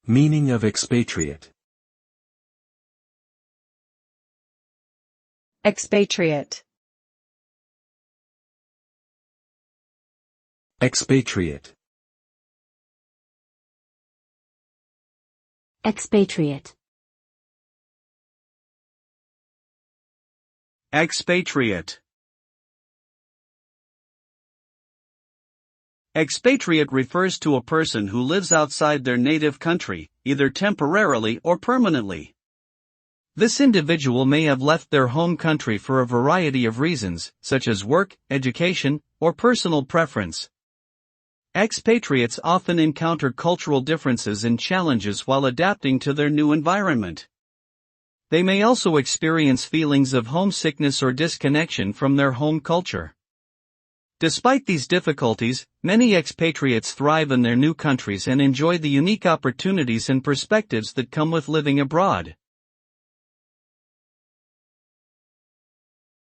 Meaning of expatriate. Expatriate. Expatriate. Expatriate. Expatriate. Expatriate refers to a person who lives outside their native country, either temporarily or permanently. This individual may have left their home country for a variety of reasons, such as work, education, or personal preference. Expatriates often encounter cultural differences and challenges while adapting to their new environment. They may also experience feelings of homesickness or disconnection from their home culture. Despite these difficulties, many expatriates thrive in their new countries and enjoy the unique opportunities and perspectives that come with living abroad.